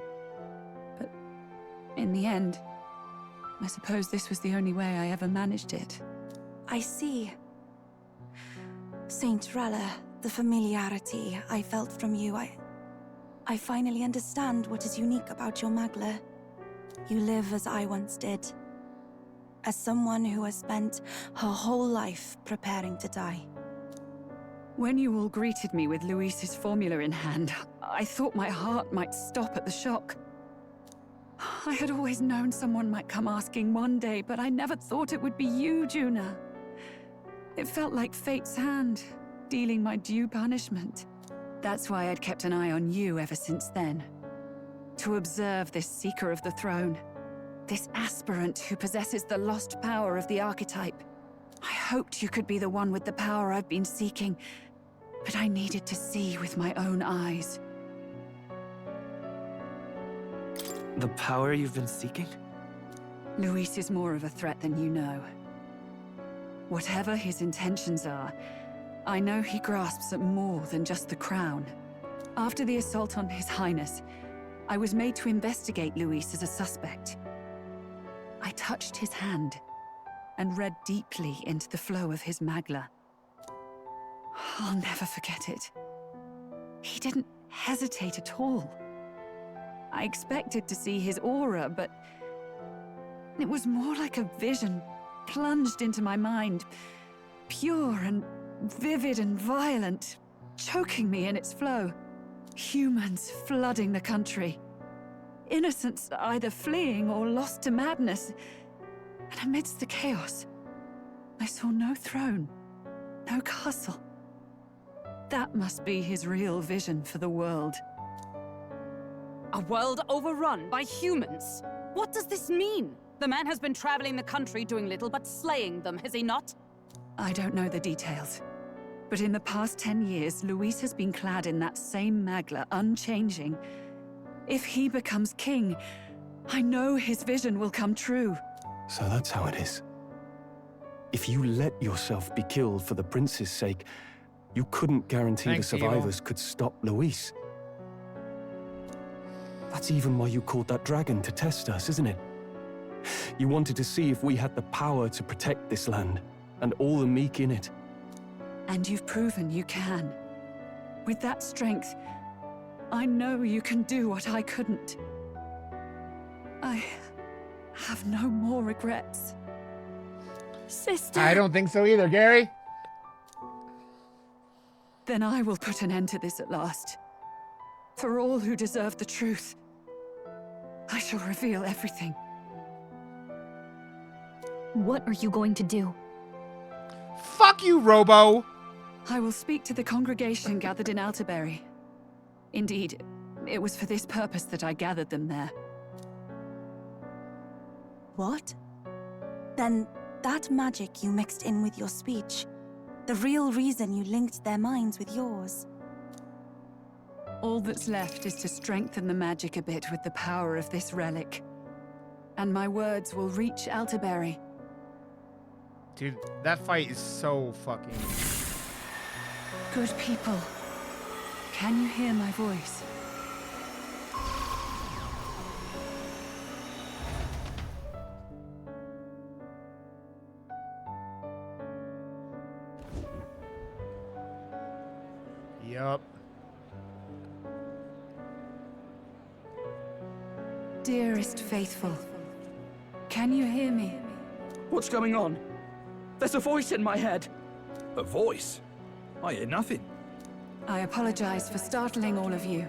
S1: But in the end, I suppose this was the only way I ever managed it.
S3: I see. Saint Rella, the familiarity I felt from you, I finally understand what is unique about your Magla. You live as I once did. As someone who has spent her whole life preparing to die.
S1: When you all greeted me with Luis's formula in hand, I thought my heart might stop at the shock. I had always known someone might come asking one day, but I never thought it would be you, Juna. It felt like fate's hand, dealing my due punishment. That's why I'd kept an eye on you ever since then. To observe this seeker of the throne. This aspirant who possesses the lost power of the archetype. I hoped you could be the one with the power I've been seeking, but I needed to see with my own eyes.
S5: The power you've been seeking?
S1: Luis is more of a threat than you know. Whatever his intentions are, I know he grasps at more than just the crown. After the assault on His Highness, I was made to investigate Luis as a suspect. I touched his hand and read deeply into the flow of his magla. I'll never forget it. He didn't hesitate at all. I expected to see his aura, but it was more like a vision plunged into my mind, pure and vivid and violent, choking me in its flow. Humans flooding the country. Innocents either fleeing or lost to madness. And amidst the chaos, I saw no throne, no castle. That must be his real vision for the world.
S7: A world overrun by humans? What does this mean? The man has been traveling the country doing little but slaying them, has he not?
S1: I don't know the details. But in the past 10 years, Luis has been clad in that same magla, unchanging. If he becomes king, I know his vision will come true.
S2: So that's how it is. If you let yourself be killed for the prince's sake, you couldn't guarantee
S4: Thanks,
S2: the survivors could stop Luis. That's even why you called that dragon to test us, isn't it? You wanted to see if we had the power to protect this land, and all the meek in it.
S1: And you've proven you can. With that strength, I know you can do what I couldn't. I have no more regrets. Sister!
S4: I don't think so either, Gary.
S1: Then I will put an end to this at last. For all who deserve the truth, I shall reveal everything.
S8: What are you going to do?
S4: Fuck you, Robo!
S1: I will speak to the congregation gathered in Altaberry. Indeed, it was for this purpose that I gathered them there.
S3: What? Then that magic you mixed in with your speech, the real reason you linked their minds with yours.
S1: All that's left is to strengthen the magic a bit with the power of this relic. And my words will reach Altaberry.
S4: Dude, that fight is so fucking...
S1: Good people, can you hear my voice?
S4: Yup.
S1: Dearest faithful, can you hear me?
S5: What's going on? There's a voice in my head.
S2: A voice? I hear nothing.
S1: I apologize for startling all of you.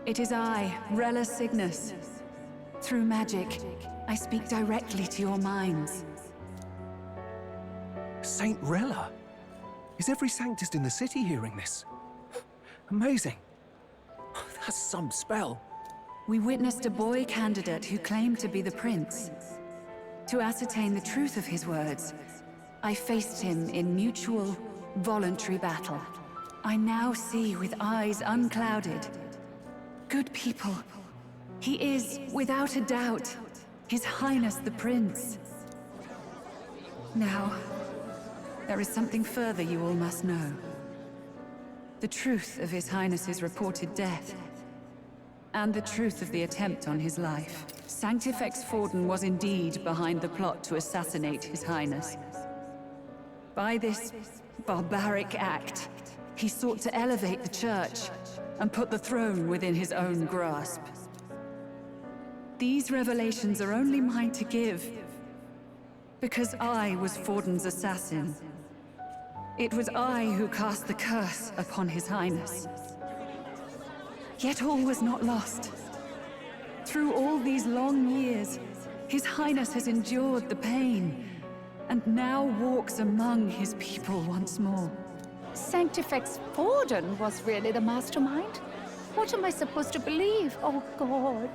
S1: It is I, Rella Cygnus. Through magic, I speak directly to your minds.
S2: Saint Rella? Is every Sanctist in the city hearing this? Amazing. That's some spell.
S1: We witnessed a boy candidate who claimed to be the prince. To ascertain the truth of his words, I faced him in mutual, voluntary battle. I now see with eyes unclouded. Good people, he is, without a doubt, His Highness the Prince. Now, there is something further you all must know. The truth of His Highness's reported death, and the truth of the attempt on his life. Sanctifex Forden was indeed behind the plot to assassinate His Highness. By this barbaric act, he sought to elevate the Church and put the throne within his own grasp. These revelations are only mine to give, because I was Forden's assassin. It was I who cast the curse upon His Highness. Yet all was not lost. Through all these long years, His Highness has endured the pain, and now walks among his people once more.
S8: Sanctifex Forden was really the mastermind? What am I supposed to believe? Oh, God.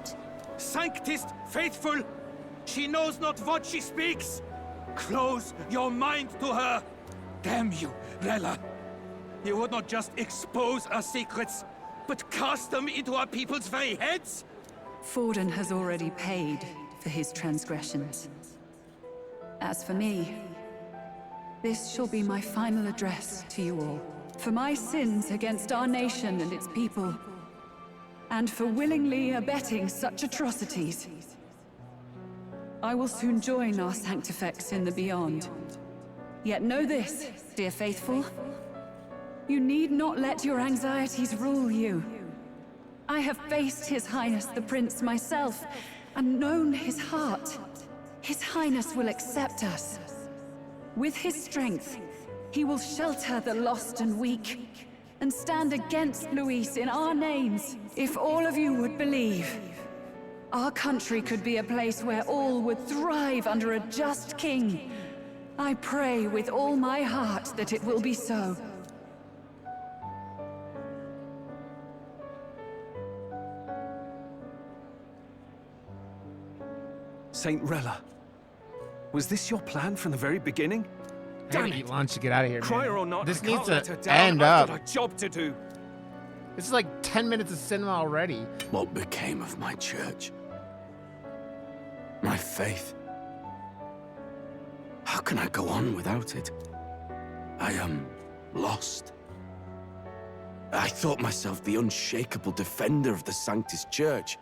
S2: Sanctist, faithful,
S9: She knows not what she speaks. Close your mind to her. Damn you, Rella. You would not just expose our secrets, but cast them into our people's very heads?
S1: Forden has already paid for his transgressions. As for me, this shall be my final address to you all. For my sins against our nation and its people, and for willingly abetting such atrocities, I will soon join our Sanctifex in the Beyond. Yet know this, dear faithful. You need not let your anxieties rule you. I have faced His Highness the Prince myself, and known his heart. His Highness will accept us. With his strength, he will shelter the lost and weak, and stand against Luis in our names. If all of you would believe, our country could be a place where all would thrive under a just king. I pray with all my heart that it will be so.
S2: Saint Rella, was this your plan from the very beginning?
S4: I gotta eat lunch to get out of here,
S2: Cry
S4: man.
S2: her or not,
S4: This
S2: I
S4: needs
S2: can't let
S4: to
S2: her down.
S4: end
S2: I've
S4: up.
S2: got a job to do.
S4: This is like 10 minutes of cinema already.
S6: What became of my church? My faith? How can I go on without it? I am lost. I thought myself the unshakable defender of the Sanctus Church.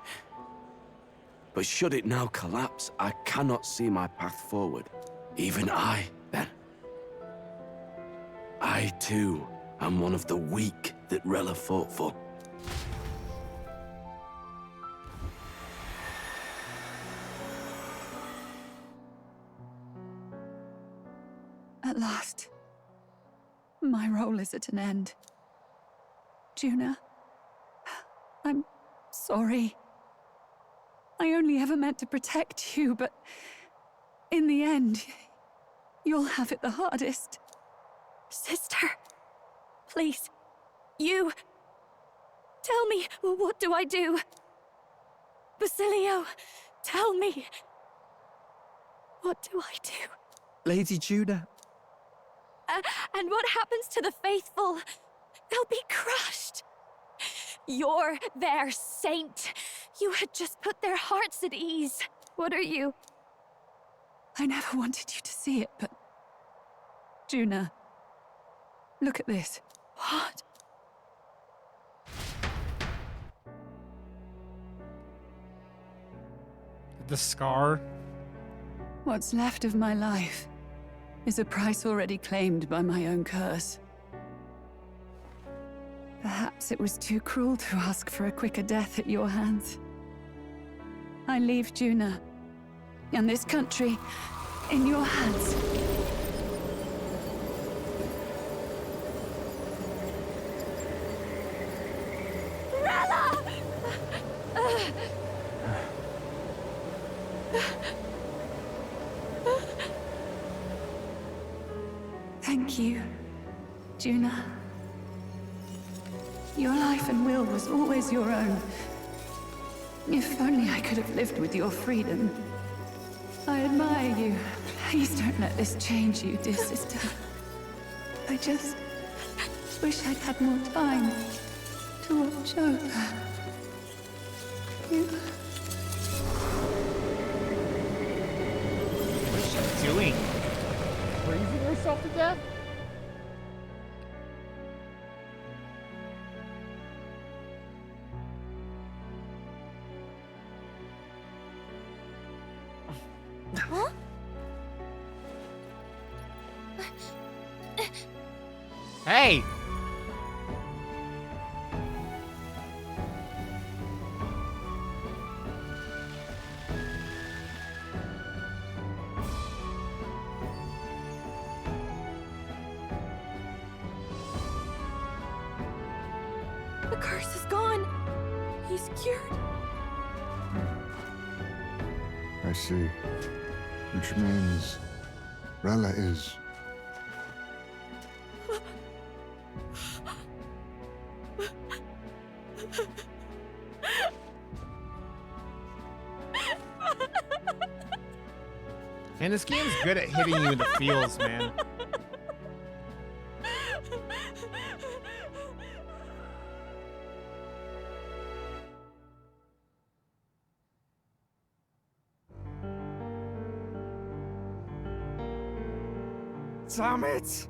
S6: But should it now collapse, I cannot see my path forward. Even I, then. I, too, am one of the weak that Rella fought for.
S1: At last, my role is at an end. Juna, I'm sorry. I only ever meant to protect you, but in the end, you'll have it the hardest.
S3: Sister, please, you... Tell me, what do I do? Basilio, tell me. What do I do?
S10: Lady Juna.
S3: And what happens to the faithful? They'll be crushed. You're their saint. You had just put their hearts at ease. What are you?
S1: I never wanted you to see it, but... Juna, look at this.
S3: What?
S4: The scar.
S1: What's left of my life is a price already claimed by my own curse. Perhaps it was too cruel to ask for a quicker death at your hands. I leave Juna and this country in your hands.
S3: Rella!
S1: Thank you, Juna. Your life and will was always your own. If only I could have lived with your freedom. I admire you. Please don't let this change you, dear sister. I just wish I'd had more time to watch over you.
S4: What's she doing? Freezing herself to death?
S3: Huh?
S4: Hey!
S3: The curse is gone. He's cured.
S11: I see. Which means Rella is...
S4: Man, this game's good at hitting you in the feels, man.
S5: Damn it!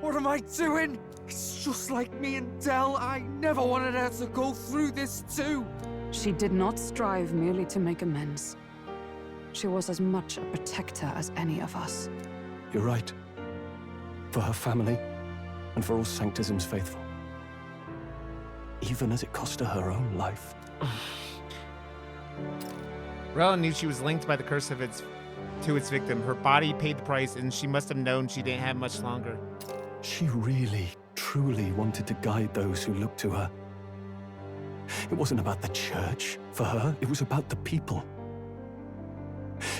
S5: What am I doing? It's just like me and Dell. I never wanted her to go through this too.
S7: She did not strive merely to make amends. She was as much a protector as any of us.
S2: You're right. For her family, and for all Sanctism's faithful. Even as it cost her her own life.
S4: Rella knew she was linked by the curse of to its victim. Her body paid the price, and she must have known she didn't have much longer.
S2: She really, truly wanted to guide those who looked to her. It wasn't about the church for her, it was about the people.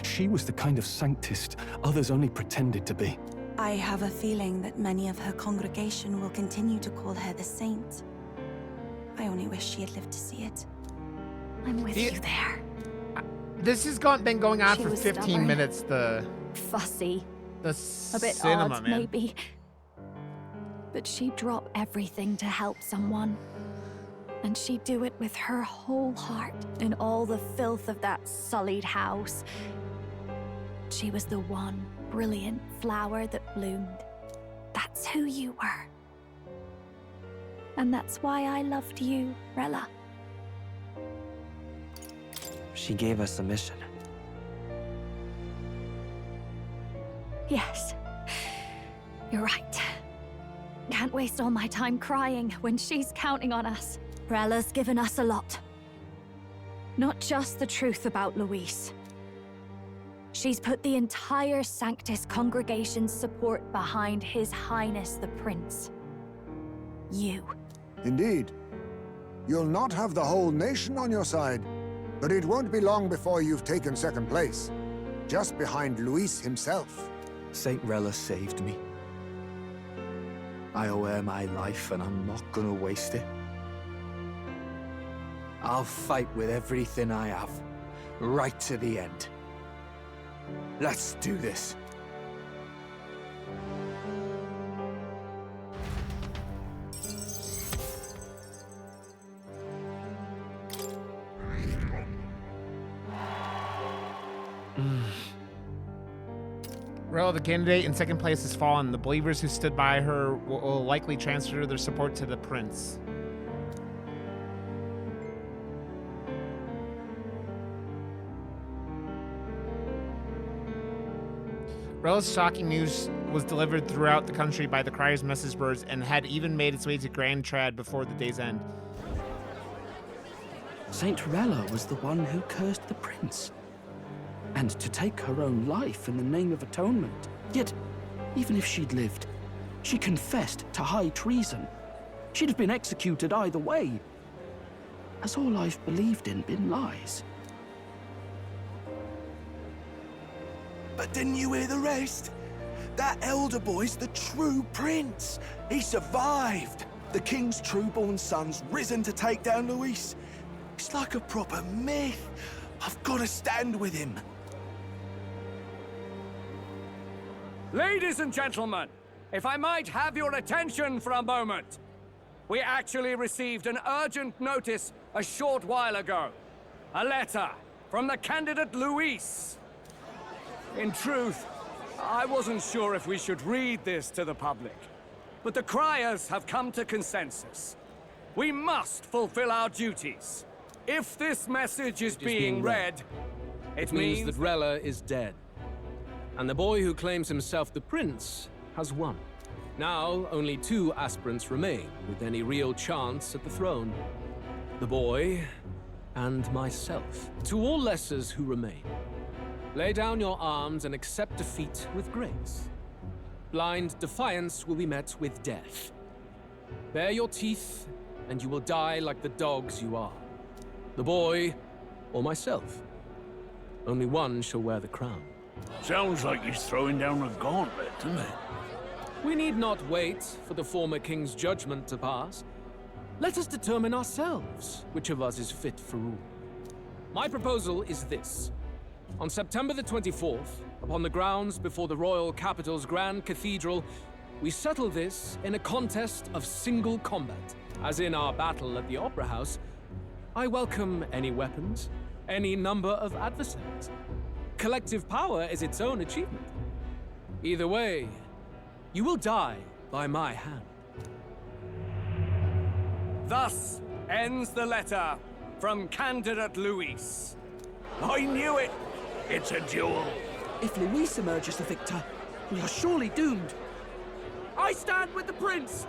S2: She was the kind of sanctist others only pretended to be.
S3: I have a feeling that many of her congregation will continue to call her the saint. I only wish she had lived to see it.
S8: I'm with you there.
S4: This has been going on
S8: She
S4: for
S8: was
S4: 15
S8: stubborn.
S4: minutes. The
S8: Fussy.
S4: a
S8: bit
S4: cinema,
S8: odd,
S4: man.
S8: maybe. But she'd drop everything to help someone. And she'd do it with her whole heart. In all the filth of that sullied house, she was the one brilliant flower that bloomed. That's who you were. And that's why I loved you, Rella.
S5: She gave us a mission.
S8: Yes. You're right. Can't waste all my time crying when she's counting on us. Rella's given us a lot. Not just the truth about Luis. She's put the entire Sanctus congregation's support behind His Highness the Prince. You.
S11: Indeed. You'll not have the whole nation on your side, but it won't be long before you've taken second place, just behind Luis himself.
S5: Saint Rella saved me. I owe her my life, and I'm not gonna waste it. I'll fight with everything I have, right to the end. Let's do this.
S4: Rella, the candidate in second place, has fallen. The believers who stood by her will likely transfer their support to the prince. Rella's shocking news was delivered throughout the country by the Crier's message boards and had even made its way to Grand Trad before the day's end.
S10: Saint Rella was the one who cursed the prince. And to take her own life in the name of atonement. Yet, even if she'd lived, she confessed to high treason. She'd have been executed either way. Has all I've believed in been lies?
S12: But didn't you hear the rest? That elder boy's the true prince. He survived. The king's true-born son's risen to take down Luis. It's like a proper myth. I've got to stand with him.
S9: Ladies and gentlemen, if I might have your attention for a moment. We actually received an urgent notice a short while ago. A letter from the candidate Luis. In truth, I wasn't sure if we should read this to the public, but the criers have come to consensus. We must fulfill our duties. If this message is being read, it means
S13: that Rella is dead. And the boy who claims himself the prince has won. Now, only 2 aspirants remain with any real chance at the throne. The boy and myself. To all lessers who remain, lay down your arms and accept defeat with grace. Blind defiance will be met with death. Bare your teeth, and you will die like the dogs you are. The boy or myself. Only one shall wear the crown.
S6: Sounds like he's throwing down a gauntlet, doesn't it?
S13: We need not wait for the former king's judgment to pass. Let us determine ourselves which of us is fit for rule. My proposal is this. On September the 24th, upon the grounds before the royal capital's grand cathedral, we settle this in a contest of single combat. As in our battle at the Opera House, I welcome any weapons, any number of adversaries. Collective power is its own achievement. Either way, you will die by my hand.
S14: Thus ends the letter from candidate Luis.
S12: I knew it! It's a duel.
S10: If Luis emerges the victor, we are surely doomed.
S5: I stand with the prince!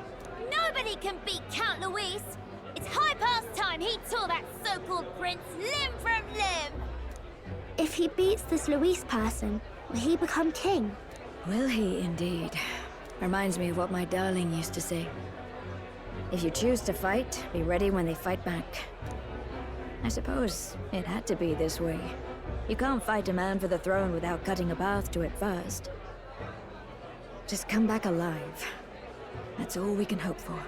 S15: Nobody can beat Count Luis! It's high past time he tore that so-called prince limb from limb!
S16: If he beats this Luis person, will he become king?
S8: Will he indeed? Reminds me of what my darling used to say. If you choose to fight, be ready when they fight back. I suppose it had to be this way. You can't fight a man for the throne without cutting a path to it first. Just come back alive. That's all we can hope for.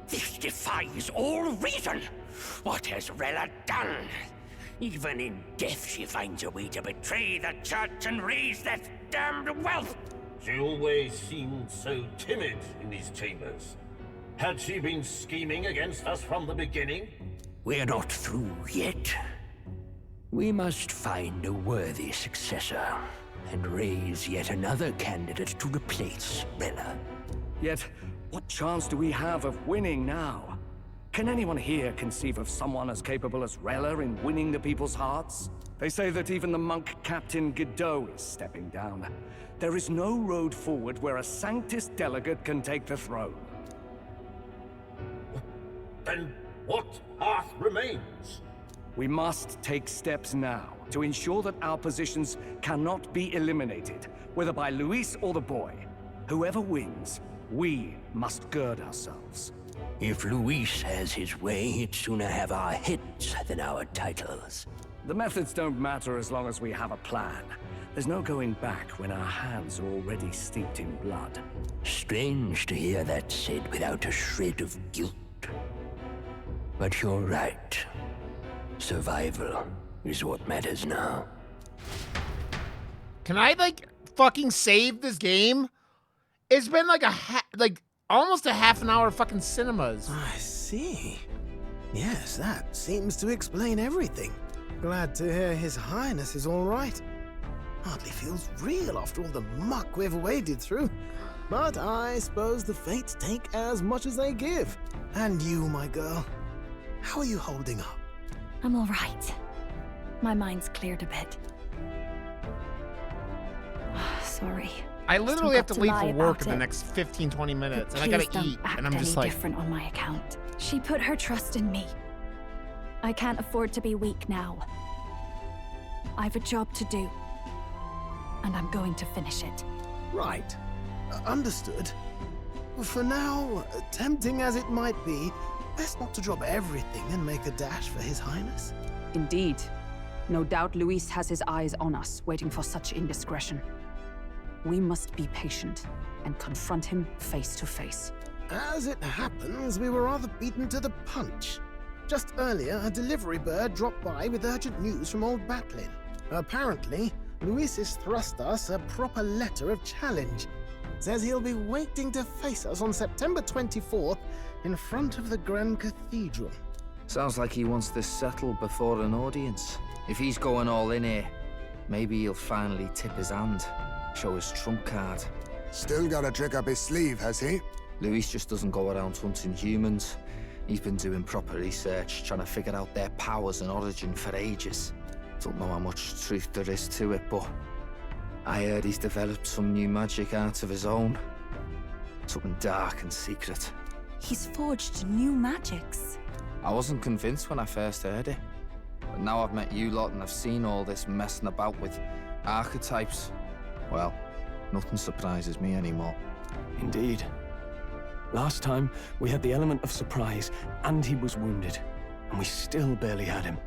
S6: This defies all reason. What has Rella done? Even in death she finds a way to betray the church and raise that damned wealth.
S17: She always seemed so timid in these chambers. Had she been scheming against us from the beginning?
S6: We're not through yet. We must find a worthy successor and raise yet another candidate to replace Rella.
S14: Yet, what chance do we have of winning now? Can anyone here conceive of someone as capable as Rella in winning the people's hearts? They say that even the monk Captain Godot is stepping down. There is no road forward where a Sanctus delegate can take the throne.
S17: Then what path remains?
S14: We must take steps now to ensure that our positions cannot be eliminated, whether by Luis or the boy. Whoever wins, we must gird ourselves.
S6: If Luis has his way, he'd sooner have our heads than our titles.
S14: The methods don't matter as long as we have a plan. There's no going back when our hands are already steeped in blood.
S6: Strange to hear that said without a shred of guilt. But you're right. Survival is what matters now.
S4: Can I, like, fucking save this game? It's been like almost a half an hour of fucking cinemas.
S18: I see. Yes, that seems to explain everything. Glad to hear His Highness is all right. Hardly feels real after all the muck we've waded through. But I suppose the fates take as much as they give. And you, my girl, how are you holding up?
S8: I'm all right. My mind's cleared a bit. Sorry.
S4: I literally have to leave for work in the
S8: it.
S4: next 15-20 minutes, and I
S8: Please
S4: gotta
S8: don't
S4: eat,
S8: act
S4: and I'm just
S8: any
S4: like...
S8: different on my account. She put her trust in me. I can't afford to be weak now. I've a job to do, and I'm going to finish it.
S18: Right. Understood. For now, tempting as it might be, best not to drop everything and make a dash for His Highness.
S7: Indeed. No doubt Luis has his eyes on us, waiting for such indiscretion. We must be patient and confront him face to face.
S18: As it happens, we were rather beaten to the punch. Just earlier, a delivery bird dropped by with urgent news from old Batlin. Apparently, Luis has thrust us a proper letter of challenge. Says he'll be waiting to face us on September 24th in front of the Grand Cathedral.
S19: Sounds like he wants this settled before an audience. If he's going all in here, maybe he'll finally tip his hand, show his trump card.
S11: Still got a trick up his sleeve, has he?
S19: Luis just doesn't go around hunting humans. He's been doing proper research, trying to figure out their powers and origin for ages. Don't know how much truth there is to it, but I heard he's developed some new magic art of his own. Something dark and secret.
S3: He's forged new magics.
S19: I wasn't convinced when I first heard it. But now I've met you lot and I've seen all this messing about with archetypes. Well, nothing surprises me anymore.
S2: Indeed. Last time, we had the element of surprise, and he was wounded. And we still barely had him.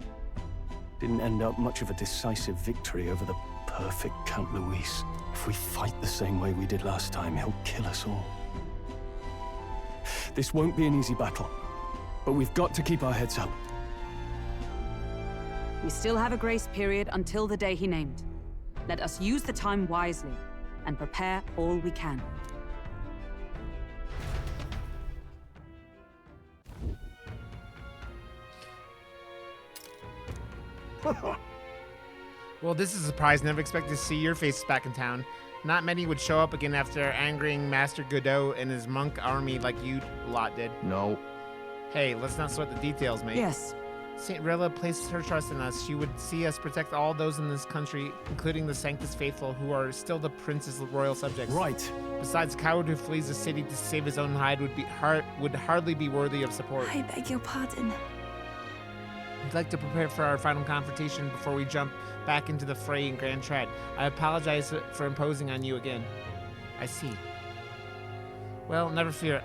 S2: Didn't end up much of a decisive victory over the perfect Count Luis. If we fight the same way we did last time, he'll kill us all. This won't be an easy battle, but we've got to keep our heads up.
S7: We still have a grace period until the day he named. Let us use the time wisely and prepare all we can.
S4: Well, this is a surprise. Never expected to see your faces back in town. Not many would show up again after angering Master Godot and his monk army like you lot did.
S19: No.
S4: Hey, let's not sweat the details, mate.
S7: Yes.
S4: Saint Rilla places her trust in us. She would see us protect all those in this country, including the Sanctus Faithful, who are still the prince's royal subjects.
S2: Right.
S4: Besides, a coward who flees the city to save his own hide would hardly be worthy of support.
S3: I beg your pardon.
S4: We'd like to prepare for our final confrontation before we jump back into the fray in Grand Tread. I apologize for imposing on you again. I see. Well, never fear.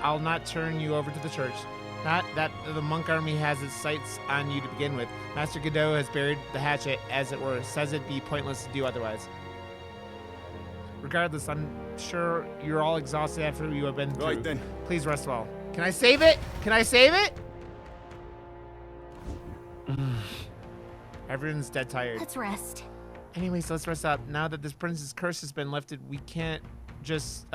S4: I'll not turn you over to the church. Not that the monk army has its sights on you to begin with. Master Godot has buried the hatchet, as it were, says it'd be pointless to do otherwise. Regardless, I'm sure you're all exhausted after you have been through.
S2: Right then.
S4: Please rest well. Can I save it? Can I save it? Everyone's dead tired.
S15: Let's rest.
S4: Anyways, let's rest up. Now that this prince's curse has been lifted, we can't just